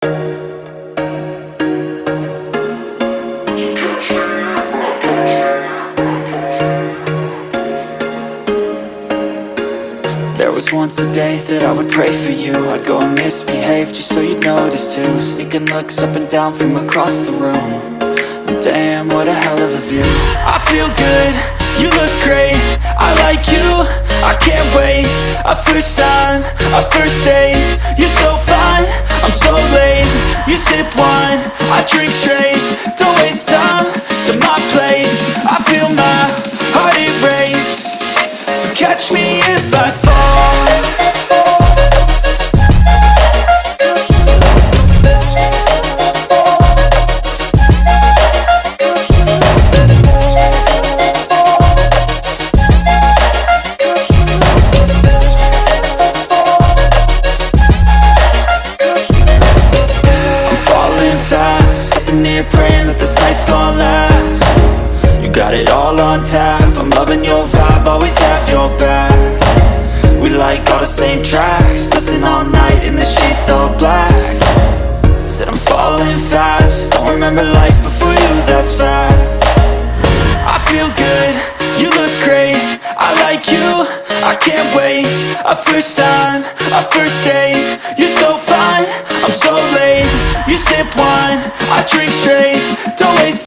There was once a day that I would pray for you. I'd go and misbehave just so you'd notice too. Sneaking looks up and down from across the room. And damn, what a hell of a view. I feel good, you look great, I like you, I can't wait. A first time, a first date. You're so fine, I'm so late. You sip wine, I drink straight. Don't waste time to my place. I feel my heart erase. So catch me if I fall. Sitting here praying that this night's gonna last. You got it all on tap, I'm loving your vibe, always have your back. We like all the same tracks, listen all night in the sheets all black. Said I'm falling fast, don't remember life before you, that's fact. I feel good, you look great, I like you, I can't wait. A first time, a first date. You're so fine, I'm so late. You sip wine, I drink straight. Don't waste